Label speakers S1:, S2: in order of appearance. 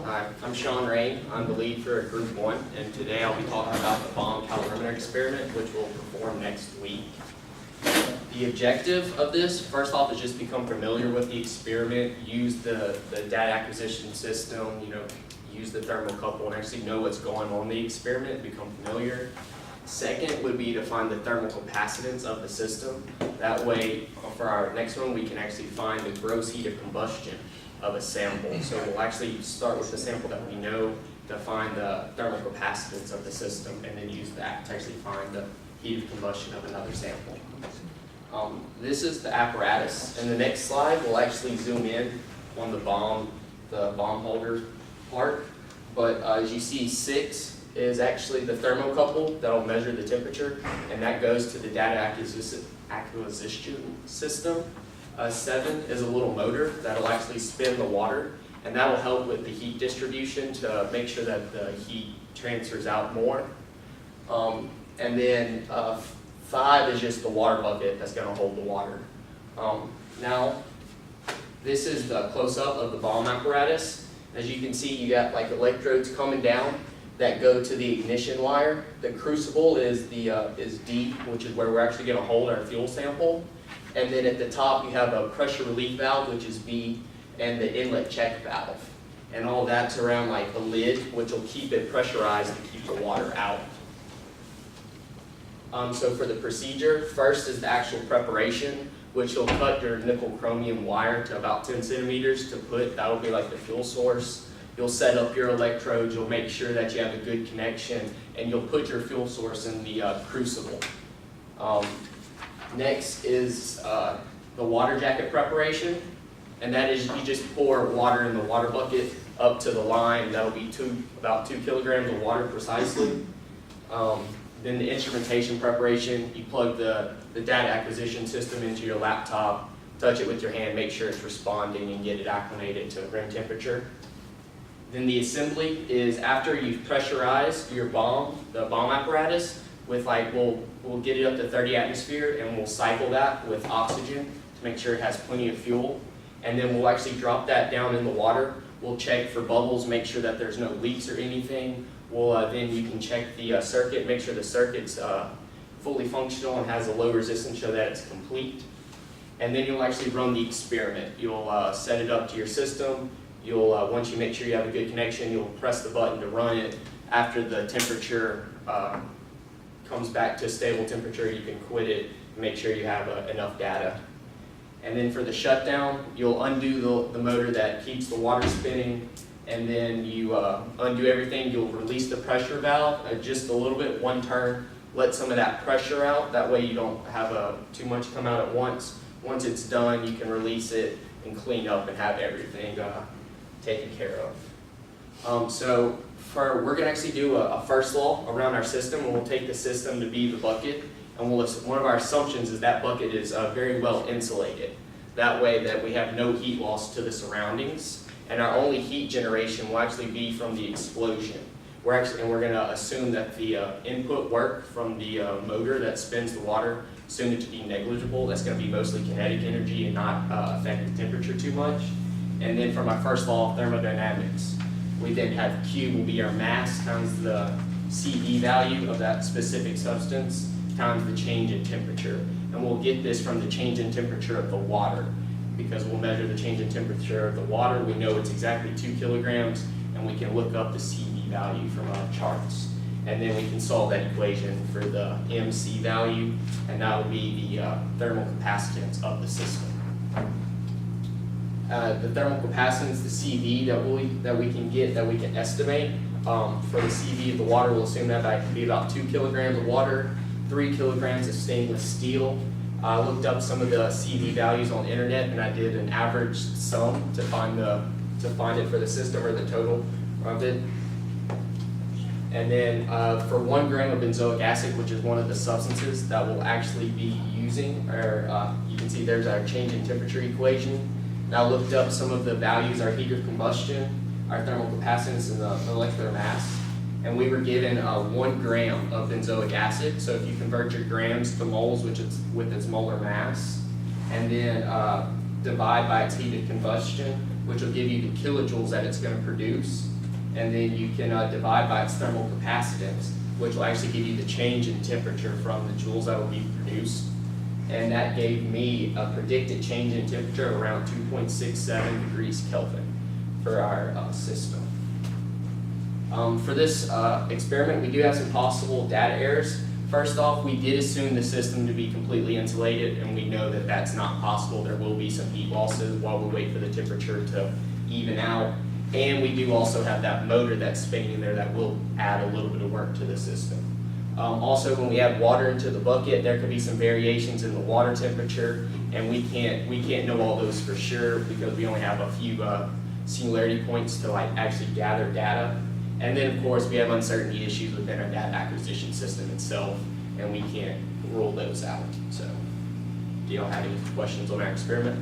S1: Hi, I'm Rhame. I'm the lead for Group 1, and today I'll be talking about the bomb calorimeter experiment, which we'll perform next week. The objective of this, first off, is just become familiar with the experiment, use the data acquisition system, use the thermocouple, and actually know what's going on in the experiment, become familiar. Second would be to find the thermal capacitance of the system. That way, for our next one, we can actually find the gross heat of combustion of a sample. So we'll actually start with the sample that we know to find the thermal capacitance of the system, and then use that to actually find the heat of combustion of another sample. This is the apparatus. In the next slide, we'll actually zoom in on the bomb holder part. But as you see, 6 is actually the thermocouple that'll measure the temperature, and that goes to the data acquisition system. 7 is a little motor that'll actually spin the water, and that'll help with the heat distribution to make sure that the heat transfers out more. And then 5 is just the water bucket that's going to hold the water. Now, this is the close-up of the bomb apparatus. As you can see, you got like electrodes coming down that go to the ignition wire. The crucible is D, which is where we're actually going to hold our fuel sample. And then at the top, you have a pressure relief valve, which is B, and the inlet check valve. And all that's around like a lid, which will keep it pressurized to keep the water out. So for the procedure, first is the actual preparation, which you'll cut your nickel chromium wire to about 10 centimeters to put, that'll be like the fuel source. You'll set up your electrodes, you'll make sure that you have a good connection, and you'll put your fuel source in the crucible. Next is the water jacket preparation, and that is you just pour water in the water bucket up to the line. That'll be about 2 kilograms of water precisely. Then the instrumentation preparation, you plug the data acquisition system into your laptop, touch it with your hand, make sure it's responding, and get it acclimated to room temperature. Then the assembly is after you've pressurized your the bomb apparatus, with we'll get it up to 30 atmosphere, and we'll cycle that with oxygen to make sure it has plenty of fuel. And then we'll actually drop that down in the water. We'll check for bubbles, make sure that there's no leaks or anything. Then you can check the circuit, make sure the circuit's fully functional and has a low resistance so that it's complete. And then you'll actually run the experiment. You'll set it up to your system. Once you make sure you have a good connection, you'll press the button to run it. After the temperature comes back to a stable temperature, you can quit it and make sure you have enough data. And then for the shutdown, you'll undo the motor that keeps the water spinning, and then you undo everything. You'll release the pressure valve just a little bit, one turn, let some of that pressure out. That way you don't have too much come out at once. Once it's done, you can release it and clean up and have everything taken care of. So we're going to actually do a first law around our system, and we'll take the system to be the bucket. And one of our assumptions is that bucket is very well insulated. That way that we have no heat loss to the surroundings. And our only heat generation will actually be from the explosion. We're going to assume that the input work from the motor that spins the water, assume it to be negligible. That's going to be mostly kinetic energy and not affect the temperature too much. And then from our first law of thermodynamics, we then have Q will be our mass times the CV value of that specific substance times the change in temperature. And we'll get this from the change in temperature of the water. Because we'll measure the change in temperature of the water, we know it's exactly 2 kilograms, and we can look up the CV value from our charts. And then we can solve that equation for the MC value, and that will be the thermal capacitance of the system. The thermal capacitance, the CV that we can estimate, for the CV of the water, we'll assume that can be about 2 kilograms of water, 3 kilograms of stainless steel. I looked up some of the CV values on the internet, and I did an average sum to find it for the system, or the total of it. And then for 1 gram of benzoic acid, which is one of the substances that we'll actually be using, you can see there's our change in temperature equation. And I looked up some of the values, our heat of combustion, our thermal capacitance, and the molecular mass. and we were given 1 gram of benzoic acid. So if you convert your grams to moles, which is with its molar mass, and then divide by its heated combustion, which will give you the kilojoules that it's going to produce, and then you can divide by its thermal capacitance, which will actually give you the change in temperature from the joules that will be produced. And that gave me a predicted change in temperature around 2.67 degrees Kelvin for our system. For this experiment, we do have some possible data errors. First off, we did assume the system to be completely insulated, and we know that that's not possible. There will be some heat losses while we wait for the temperature to even out. And we do also have that motor that's spinning there that will add a little bit of work to the system. Also, when we add water into the bucket, there could be some variations in the water temperature, and we can't know all those for sure because we only have a few singularity points to actually gather data. And then, of course, we have uncertainty issues within our data acquisition system itself, and we can't rule those out. So, do y'all have any questions on our experiment?